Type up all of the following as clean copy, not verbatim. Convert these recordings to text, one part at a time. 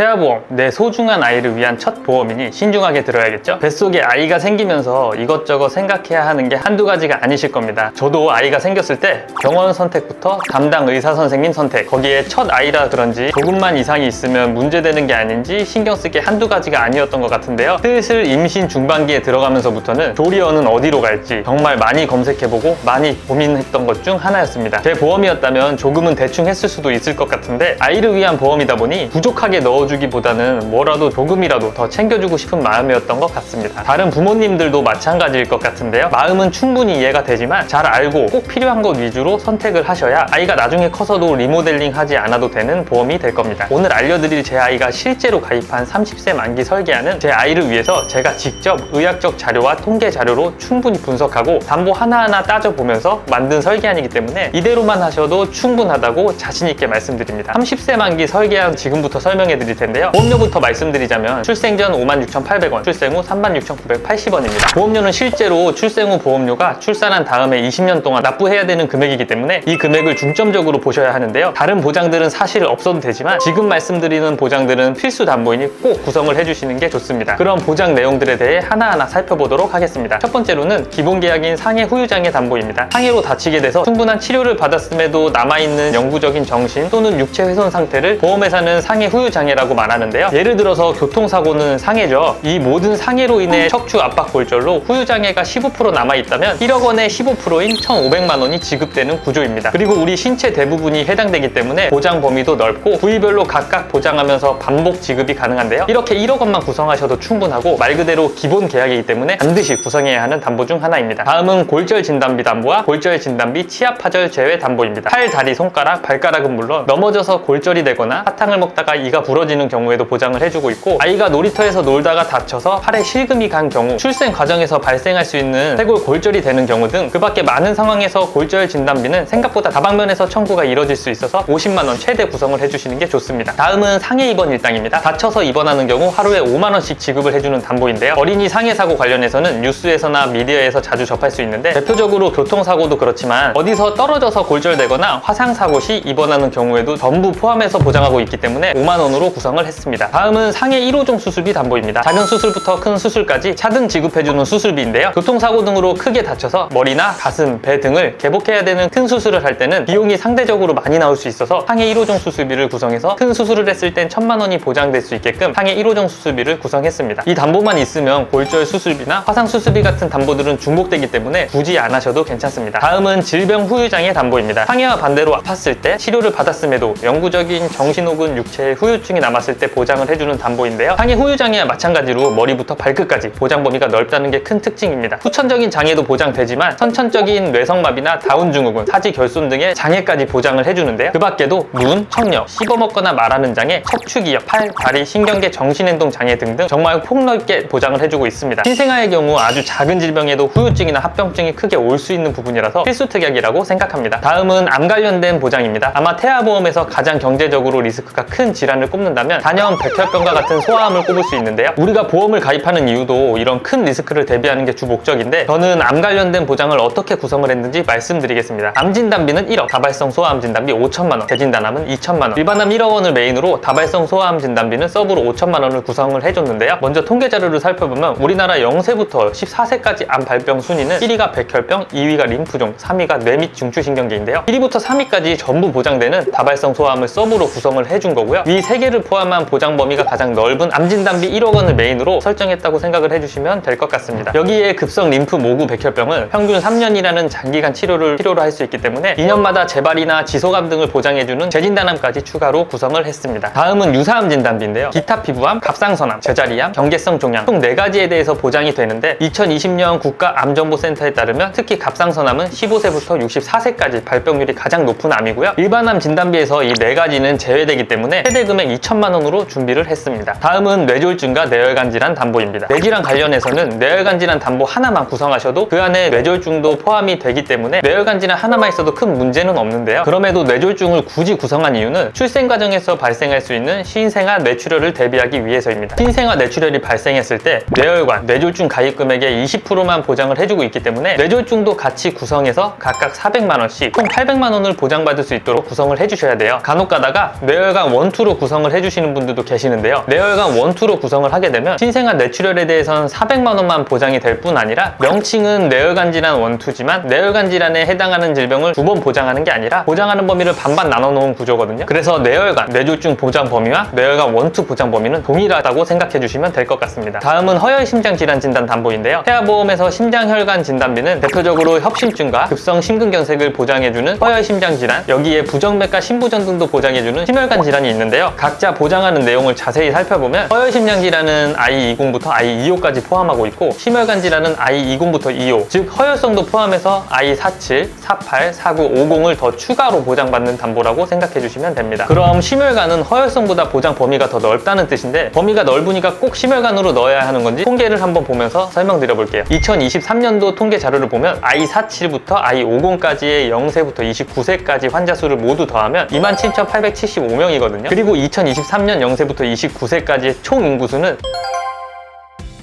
태아보험, 내 소중한 아이를 위한 첫 보험이니 신중하게 들어야겠죠? 뱃속에 아이가 생기면서 이것저것 생각해야 하는 게 한두 가지가 아니실 겁니다. 저도 아이가 생겼을 때 병원 선택부터 담당 의사 선생님 선택, 거기에 첫 아이라 그런지 조금만 이상이 있으면 문제되는 게 아닌지 신경 쓸 게 한두 가지가 아니었던 것 같은데요. 슬슬 임신 중반기에 들어가면서부터는 조리원은 어디로 갈지 정말 많이 검색해보고 많이 고민했던 것 중 하나였습니다. 제 보험이었다면 조금은 대충 했을 수도 있을 것 같은데 아이를 위한 보험이다 보니 부족하게 넣어주기보다는 뭐라도 조금이라도 더 챙겨주고 싶은 마음이었던 것 같습니다. 다른 부모님들도 마찬가지일 것 같은데요. 마음은 충분히 이해가 되지만 잘 알고 꼭 필요한 것 위주로 선택을 하셔야 아이가 나중에 커서도 리모델링 하지 않아도 되는 보험이 될 겁니다. 오늘 알려드릴 제 아이가 실제로 가입한 30세 만기 설계안은 제 아이를 위해서 제가 직접 의학적 자료와 통계 자료로 충분히 분석하고 담보 하나하나 따져보면서 만든 설계안이기 때문에 이대로만 하셔도 충분하다고 자신있게 말씀드립니다. 30세 만기 설계안 지금부터 설명해 드릴 텐데요. 보험료부터 말씀드리자면 출생 전 56,800원, 출생 후 36,980원입니다. 보험료는 실제로 출생 후 보험료가 출산한 다음에 20년 동안 납부해야 되는 금액이기 때문에 이 금액을 중점적으로 보셔야 하는데요. 다른 보장들은 사실 없어도 되지만 지금 말씀드리는 보장들은 필수 담보이니 꼭 구성을 해주시는 게 좋습니다. 그럼 보장 내용들에 대해 하나하나 살펴보도록 하겠습니다. 첫 번째로는 기본 계약인 상해 후유장애 담보입니다. 상해로 다치게 돼서 충분한 치료를 받았음에도 남아있는 영구적인 정신 또는 육체 훼손 상태를 보험회사는 상해 후유장애라고 말하는데요. 예를 들어서 교통사고는 상해죠. 이 모든 상해로 인해 척추 압박 골절로 후유장애가 15% 남아있다면 1억 원의 15%인 1,500만 원이 지급되는 구조입니다. 그리고 우리 신체 대부분이 해당되기 때문에 보장 범위도 넓고 부위별로 각각 보장하면서 반복 지급이 가능한데요. 이렇게 1억 원만 구성하셔도 충분하고 말 그대로 기본 계약이기 때문에 반드시 구성해야 하는 담보 중 하나입니다. 다음은 골절 진단비 담보와 골절 진단비 치아 파절 제외 담보입니다. 팔, 다리, 손가락, 발가락은 물론 넘어져서 골절이 되거나 사탕을 먹다가 이가 부러지는 경우에도 보장을 해주고 있고 아이가 놀이터에서 놀다가 다쳐서 팔에 실금이 간 경우, 출생 과정에서 발생할 수 있는 쇄골 골절이 되는 경우 등 그 밖에 많은 상황에서 골절 진단비는 생각보다 다방면에서 청구가 이뤄질 수 있어서 50만 원 최대 구성을 해주시는 게 좋습니다. 다음은 상해 입원 일당입니다. 다쳐서 입원하는 경우 하루에 5만 원씩 지급을 해주는 담보인데요. 어린이 상해 사고 관련해서는 뉴스에서나 미디어에서 자주 접할 수 있는데 대표적으로 교통사고도 그렇지만 어디서 떨어져서 골절되거나 화상사고 시 입원하는 경우에도 전부 포함해서 보장하고 있기 때문에 5만 원으로 구성을 했습니다. 다음은 상해 1호종 수술비 담보입니다. 작은 수술부터 큰 수술까지 차등 지급해주는 수술비인데요. 교통사고 등으로 크게 다쳐서 머리나 가슴, 배 등을 개복해야 되는 큰 수술을 할 때는 비용이 상대적으로 많이 나올 수 있어서 상해 1호종 수술비를 구성해서 큰 수술을 했을 땐 1,000만 원이 보장될 수 있게끔 상해 1호종 수술비를 구성했습니다. 이 담보만 있으면 골절 수술비나 화상 수술비 같은 담보들은 중복되기 때문에 굳이 안 하셔도 괜찮습니다. 다음은 질병 후유장애 담보입니다. 상해와 반대로 아팠을 때 치료를 받았음에도 영구적인 정신 혹은 육체의 후유증이 남았을 때 보장을 해주는 담보인데요. 상해 후유장애와 마찬가지로 머리부터 발끝까지 보장 범위가 넓다는 게 큰 특징입니다. 후천적인 장애도 보장되지만 선천적인 뇌성마비나 다운 증후군, 사지 결손 등의 장애까지 보장을 해주는데요. 그 밖에도 눈, 청력, 씹어먹거나 말하는 장애, 척추기역, 팔, 다리, 신경계, 정신행동 장애 등등 정말 폭넓게 보장을 해주고 있습니다. 신생아의 경우 아주 작은 질병에도 후유증이나 합병증이 크게 올 수 있는 부분이라서 필수 특약이라고 생각합니다. 다음은 암 관련된 보장입니다. 아마 태아보험에서 가장 경제적으로 리스크가 큰 질환을 꼽는다면 단연 백혈병과 같은 소아암을 꼽을 수 있는데요. 우리가 보험을 가입하는 이유도 이런 큰 리스크를 대비하는 게 주 목적인데 저는 암 관련된 보장을 어떻게 구성을 했는지 말씀드리겠습니다. 암 진단비는 1억, 다발성 소아암 진단비 5천만 원, 재진단암은 2천만 원, 일반암 1억 원을 메인으로 다발성 소아암 진단비는 서브로 5천만 원을 구성을 해줬는데요. 먼저 통계 자료를 살펴보면 우리나라 0세부터 14세까지 암 발병 순위는 1위가 백혈병, 2위가 림프종, 3위가 뇌 및 중추신경계인데요. 1위부터 3위까지 전부 보장되는 다발성 소아암을 서브로 구성을 해준 거고요. 이 3개를 포함한 보장 범위가 가장 넓은 암 진단비 1억 원을 메인으로 설정했다고 생각을 해주시면 될 것 같습니다. 여기에 급성 림프 모구 백혈병은 평균 3년이라는 장기간 치료를 필요로 할 수 있기 때문에 2년마다 재발이나 지소감 등을 보장해주는 재진단암까지 추가로 구성을 했습니다. 다음은 유사암 진단비인데요. 기타 피부암, 갑상선암, 제자리암, 경계성 종양 총 4가지에 대해서 보장이 되는데 2020년 국가암정보센터에 따르면 특히 갑상선암은 15세부터 64세까지 발병률이 가장 높은 암이고요. 일반암 진단비에서 이 4가지는 제외되기 때문에 최대 금액 2천만 원으로 준비를 했습니다. 다음은 뇌졸중과 뇌혈관 질환 담보입니다. 뇌질환 관련해서는 뇌혈관 질환 담보 하나만 구성하셔도 그 안에 뇌졸중도 포함이 되기 때문에 뇌혈관 질환 하나만 있어도 큰 문제는 없는데요. 그럼에도 뇌졸중을 굳이 구성한 이유는 출생 과정에서 발생할 수 있는 신생아 뇌출혈을 대비하기 위해서입니다. 신생아 뇌출혈이 발생했을 때 뇌혈관, 뇌졸중 가입 금액의 20%만 보장을 해주고 있기 때문에 뇌졸중도 같이 구성해서 각각 400만 원씩 총 800만 원을 보장받을 수 있도록 구성을 해주셔야 돼요. 간혹 가다가 뇌혈관 1, 2로 구성을 해주시는 해주시는 분들도 계시는데요. 뇌혈관 1, 2로 구성을 하게 되면 신생아 뇌출혈에 대해서는 400만 원만 보장이 될 뿐 아니라 명칭은 뇌혈관 질환 1, 2지만 뇌혈관 질환에 해당하는 질병을 2번 보장하는 게 아니라 보장하는 범위를 반반 나눠 놓은 구조거든요. 그래서 뇌혈관, 뇌졸중 보장 범위와 뇌혈관 1, 2 보장 범위는 동일하다고 생각해 주시면 될 것 같습니다. 다음은 허혈 심장 질환 진단 담보인데요. 태아보험에서 심장혈관 진단비는 대표적으로 협심증과 급성 심근경색을 보장해주는 허혈 심장 질환, 여기에 부정맥과 심부전 등도 보장해주는 심혈관 질환이 있는데요. 각자 보장하는 내용을 자세히 살펴보면 허혈 심장 질환은 I20부터 I25까지 포함하고 있고 심혈관 질환은 I20부터 25, 즉 허혈성도 포함해서 I47, 48, 49, 50을 더 추가로 보장받는 담보라고 생각해 주시면 됩니다. 그럼 심혈관은 허혈성보다 보장 범위가 더 넓다는 뜻인데 범위가 넓으니까 꼭 심혈관으로 넣어야 하는 건지 통계를 한번 보면서 설명드려 볼게요. 2023년도 통계 자료를 보면 I47부터 I50까지의 0세부터 29세까지 환자 수를 모두 더하면 27,875명이거든요. 그리고 2023년 0세부터 29세까지의 총 인구수는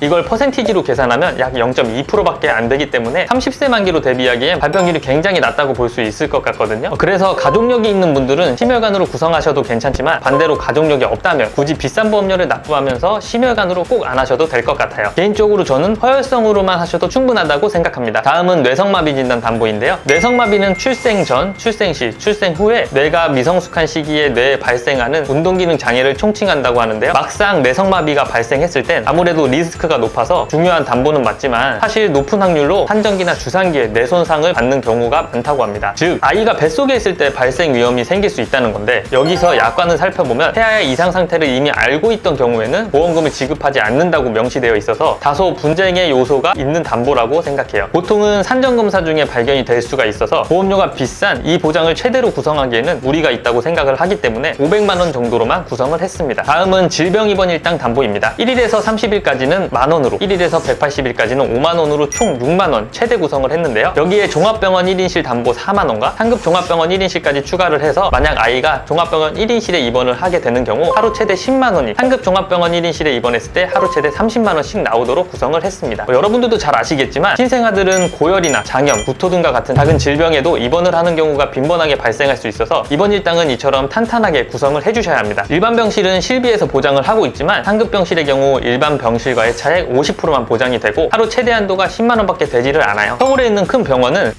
이걸 퍼센티지로 계산하면 약 0.2%밖에 안 되기 때문에 30세 만기로 대비하기엔 발병률이 굉장히 낮다고 볼 수 있을 것 같거든요. 그래서 가족력이 있는 분들은 심혈관으로 구성하셔도 괜찮지만 반대로 가족력이 없다면 굳이 비싼 보험료를 납부하면서 심혈관으로 꼭 안 하셔도 될 것 같아요. 개인적으로 저는 허혈성으로만 하셔도 충분하다고 생각합니다. 다음은 뇌성마비 진단 담보인데요. 뇌성마비는 출생 전, 출생 시, 출생 후에 뇌가 미성숙한 시기에 뇌에 발생하는 운동기능 장애를 총칭한다고 하는데요. 막상 뇌성마비가 발생했을 땐 아무래도 리스크가 높아서 중요한 담보는 맞지만 사실 높은 확률로 환정기나 주산기에 뇌 손상을 받는 경우가 많다고 합니다. 즉 아이가 뱃속에 있을 때 발생 위험이 생길 수 있다는 건데 여기서 약관을 살펴보면 태아의 이상 상태를 이미 알고 있던 경우에는 보험금을 지급하지 않는다고 명시되어 있어서 다소 분쟁의 요소가 있는 담보라고 생각해요. 보통은 산정검사 중에 발견이 될 수가 있어서 보험료가 비싼 이 보장을 최대로 구성하기에는 무리가 있다고 생각을 하기 때문에 500만 원 정도로만 구성을 했습니다. 다음은 질병 입원 일당 담보입니다. 1일에서 30일까지는 만원으로, 1일에서 180일까지는 5만원으로 총 6만원 최대 구성을 했는데요. 여기에 종합병원 1인실 담보 4만원과 상급 종합병원 1인실까지 추가를 해서 만약 아이가 종합병원 1인실에 입원을 하게 되는 경우 하루 최대 10만원이 상급 종합병원 1인실에 입원했을 때 하루 최대 30만원씩 나오도록 구성을 했습니다. 여러분들도 잘 아시겠지만 신생아들은 고열이나 장염, 구토 등과 같은 작은 질병에도 입원을 하는 경우가 빈번하게 발생할 수 있어서 입원 일당은 이처럼 탄탄하게 구성을 해주셔야 합니다. 일반 병실은 실비에서 보장을 하고 있지만 상급 병실의 경우 일반 병실과의 차액 50%만 보장이 되고 하루 최대 한도가 10만원 밖에 되지를 않아요. 서울에 있는 큰 병원은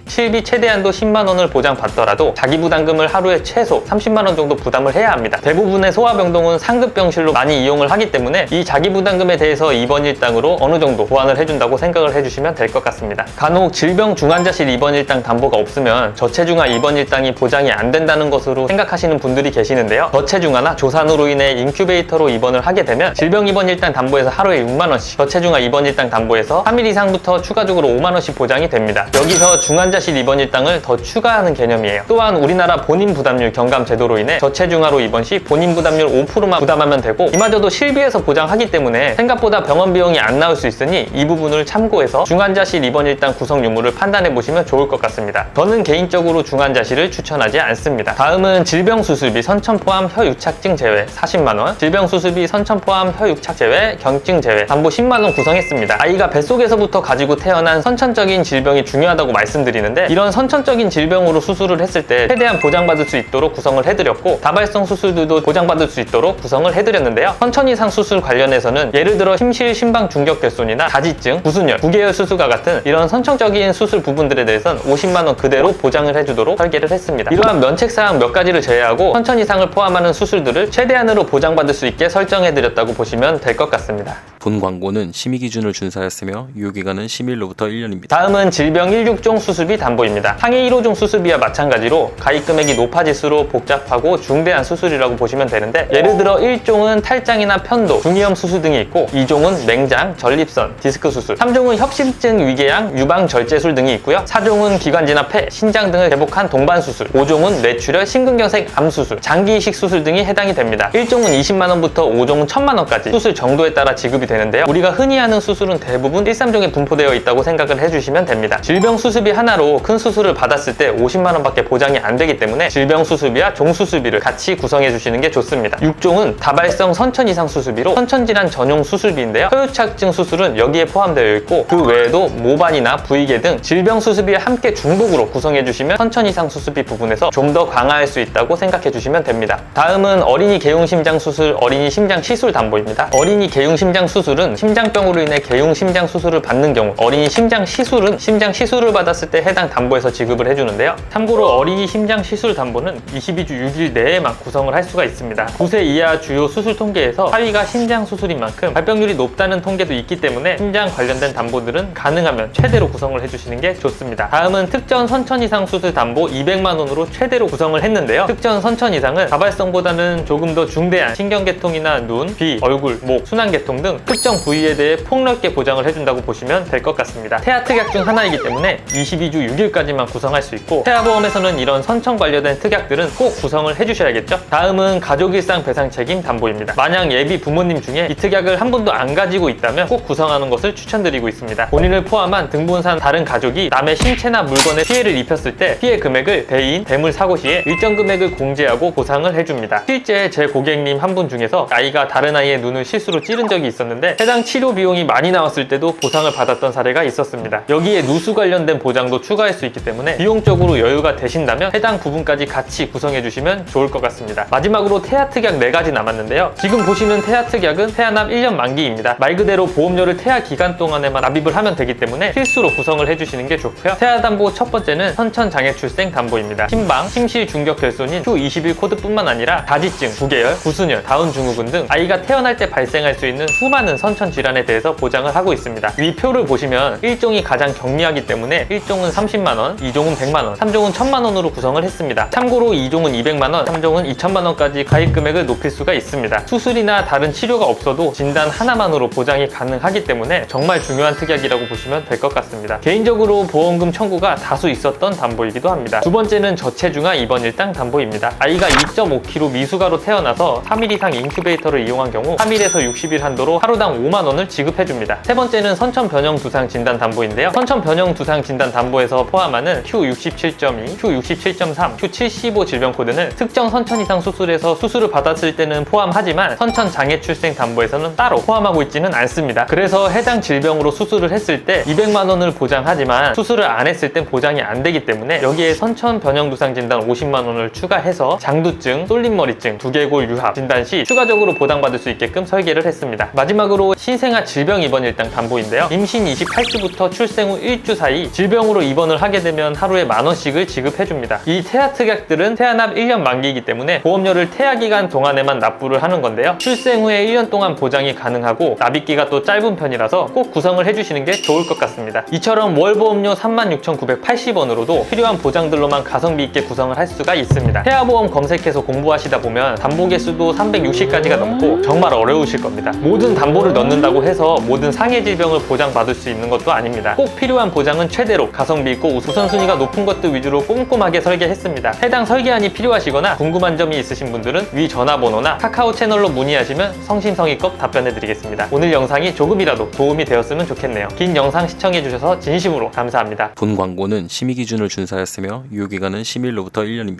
실비 최대한도 10만원을 보장받더라도 자기 부담금을 하루에 최소 30만원 정도 부담을 해야 합니다. 대부분의 소아병동은 상급 병실로 많이 이용을 하기 때문에 이 자기 부담금에 대해서 입원 일당으로 어느 정도 보완을 해준다고 생각을 해주시면 될 것 같습니다. 간혹 질병 중환자실 입원 일당 담보가 없으면 저체중아 입원 일당이 보장이 안 된다는 것으로 생각하시는 분들이 계시는데요. 저체중아나 조산으로 인해 인큐베이터로 입원을 하게 되면 질병 입원 일당 담보에서 하루에 6만원씩, 저체중아 입원 일당 담보에서 3일 이상부터 추가적으로 5만원씩 보장이 됩니다. 여기서 중환자실 입원 일당을 더 추가하는 개념이에요. 또한 우리나라 본인 부담률 경감 제도로 인해 저체중아로 입원 시 본인 부담률 5%만 부담하면 되고 이마저도 실비에서 보장하기 때문에 생각보다 병원 비용이 안 나올 수 있으니 이 부분을 참고해서 중환자실 입원 일당 구성 유무를 판단해 보시면 좋을 것 같습니다. 저는 개인적으로 중환자실을 추천하지 않습니다. 다음은 질병 수술비 선천 포함 혀유착증 제외 40만원, 질병 수술비 선천 포함 혀유착 제외, 경증 제외 담보 10만원 구성했습니다. 아이가 뱃속에서부터 가지고 태어난 선천적인 질병이 중요하다고 말씀드리는데 이런 선천적인 질병으로 수술을 했을 때 최대한 보장받을 수 있도록 구성을 해드렸고 다발성 수술들도 보장받을 수 있도록 구성을 해드렸는데요. 선천 이상 수술 관련해서는 예를 들어 심실 심방 중격결손이나 다지증, 구순열, 부계열 수술과 같은 이런 선천적인 수술 부분들에 대해서는 50만원 그대로 보장을 해주도록 설계를 했습니다. 이러한 면책사항 몇 가지를 제외하고 선천 이상을 포함하는 수술들을 최대한으로 보장받을 수 있게 설정해드렸다고 보시면 될 것 같습니다. 본 광고는 심의 기준을 준수하였으며 유효기간은 심의일로부터 1년입니다. 다음은 질병 1/6종 수술비 담보입니다. 상해 1호종 수술비와 마찬가지로 가입 금액이 높아질수록 복잡하고 중대한 수술이라고 보시면 되는데 예를 들어 1종은 탈장이나 편도, 중이염 수술 등이 있고 2종은 맹장, 전립선, 디스크 수술, 3종은 협심증 위궤양, 유방 절제술 등이 있고요. 4종은 기관지나 폐, 신장 등을 개복한 동반 수술, 5종은 뇌출혈, 심근경색, 암 수술, 장기 이식 수술 등이 해당이 됩니다. 1종은 20만원부터 5종은 1000만원까지 수술 정도에 따라 지급이 되는데요. 우리가 흔히 하는 수술은 대부분 1~3종에 분포되어 있다고 생각을 해주시면 됩니다. 질병 수술비 하나로 큰 수술을 받았을 때 50만 원밖에 보장이 안 되기 때문에 질병 수술비와 종 수술비를 같이 구성해 주시는 게 좋습니다. 6종은 다발성 선천 이상 수술비로 선천질환 전용 수술비인데요. 혈유착증 수술은 여기에 포함되어 있고 그 외에도 모반이나 부위계 등 질병 수술비에 함께 중복으로 구성해 주시면 선천 이상 수술비 부분에서 좀 더 강화할 수 있다고 생각해 주시면 됩니다. 다음은 어린이 개용심장 수술, 어린이 심장 시술 담보입니다. 어린이 개용심장 수술은 심장병으로 인해 개용심장 수술을 받는 경우, 어린이 심장 시술은 심장 시술을 받았을 때 해당 담보에서 지급을 해주는데요. 참고로 어린이 심장 시술 담보는 22주 6일 내에만 구성을 할 수가 있습니다. 9세 이하 주요 수술 통계에서 하위가 심장 수술인 만큼 발병률이 높다는 통계도 있기 때문에 심장 관련된 담보들은 가능하면 최대로 구성을 해주시는 게 좋습니다. 다음은 특전 선천 이상 수술 담보 200만 원으로 최대로 구성을 했는데요. 특전 선천 이상은 다발성보다는 조금 더 중대한 신경계통이나 눈, 귀, 얼굴, 목, 순환계통 등 특정 부위에 대해 폭넓게 보장을 해준다고 보시면 될 것 같습니다. 태아특약 중 하나이기 때문에 22주 6일까지만 구성할 수 있고 태아보험에서는 이런 선천 관련된 특약들은 꼭 구성을 해주셔야겠죠. 다음은 가족일상 배상 책임 담보입니다. 만약 예비 부모님 중에 이 특약을 한 번도 안 가지고 있다면 꼭 구성하는 것을 추천드리고 있습니다. 본인을 포함한 등본산 다른 가족이 남의 신체나 물건에 피해를 입혔을 때 피해 금액을 대인, 대물 사고 시에 일정 금액을 공제하고 보상을 해줍니다. 실제 제 고객님 한 분 중에서 아이가 다른 아이의 눈을 실수로 찌른 적이 있었는데 해당 치료 비용이 많이 나왔을 때도 보상을 받았던 사례가 있었습니다. 여기에 누수 관련된 보장도 추가할 수 있기 때문에 비용적으로 여유가 되신다면 해당 부분까지 같이 구성해 주시면 좋을 것 같습니다. 마지막으로 태아특약 4가지 남았는데요. 지금 보시는 태아특약은 태아납 1년 만기입니다. 말 그대로 보험료를 태아 기간 동안에만 납입을 하면 되기 때문에 필수로 구성을 해주시는 게 좋고요. 태아담보 첫 번째는 선천장애출생 담보입니다. 심방, 심실 중격 결손인 Q21 코드뿐만 아니라 다지증, 부계열, 구순열, 다운증후군 등 아이가 태어날 때 발생할 수 있는 수많은 선천 질환에 대해서 보장을 하고 있습니다. 위 표를 보시면 1종이 가장 경미하기 때문에 1종은 30만 원, 2종은 100만 원, 3종은 1000만 원으로 구성을 했습니다. 참고로 2종은 200만 원, 3종은 2000만 원까지 가입 금액을 높일 수가 있습니다. 수술이나 다른 치료가 없어도 진단 하나만으로 보장이 가능하기 때문에 정말 중요한 특약이라고 보시면 될 것 같습니다. 개인적으로 보험금 청구가 다수 있었던 담보이기도 합니다. 두 번째는 저체중아 입원 일당 담보입니다. 아이가 2.5kg 미숙아로 태어나서 3일 이상 인큐베이터를 이용한 경우 3일에서 60일 한도로 하루당 5만 원을 지급해줍니다. 세 번째는 선천 변형 두상 진단 담보인데요. 선천 변형 두상 진단 담보에서 포함하는 Q67.2, Q67.3, Q75 질병 코드는 특정 선천 이상 수술에서 수술을 받았을 때는 포함하지만 선천 장애 출생 담보에서는 따로 포함하고 있지는 않습니다. 그래서 해당 질병으로 수술을 했을 때 200만 원을 보장하지만 수술을 안 했을 땐 보장이 안 되기 때문에 여기에 선천 변형 두상 진단 50만 원을 추가해서 장두증, 쏠림머리증, 두개골 유합 진단 시 추가적으로 보장받을 수 있게끔 설계를 했습니다. 마지막으로 신생아 질병 입원 일당 담보인데요. 임신 28주부터 출생 후 1주 사이 질병으로 입원을 하게 되면 하루에 10,000원씩을 지급해줍니다. 이 태아 특약들은 태아납 1년 만기이기 때문에 보험료를 태아 기간 동안에만 납부를 하는 건데요. 출생 후에 1년 동안 보장이 가능하고 납입기가 또 짧은 편이라서 꼭 구성을 해주시는 게 좋을 것 같습니다. 이처럼 월 보험료 36,980원으로도 필요한 보장들로만 가성비 있게 구성을 할 수가 있습니다. 태아보험 검색해서 공부하시다 보면 담보 개수도 360가지가 넘고 정말 어려우실 겁니다. 모든 담보를 넣는다고 해서 모든 상해 질병을 보장받을 수 있는 것도 아닙니다. 꼭 필요한 보장은 최대로 가성비 있고 우선순위가 높은 것들 위주로 꼼꼼하게 설계했습니다. 해당 설계안이 필요하시거나 궁금한 점이 있으신 분들은 위 전화번호나 카카오 채널로 문의하시면 성심성의껏 답변해드리겠습니다. 오늘 영상이 조금이라도 도움이 되었으면 좋겠네요. 긴 영상 시청해주셔서 진심으로 감사합니다. 본 광고는 심의 기준을 준수하였으며 유효기간은 10일로부터 1년입니다.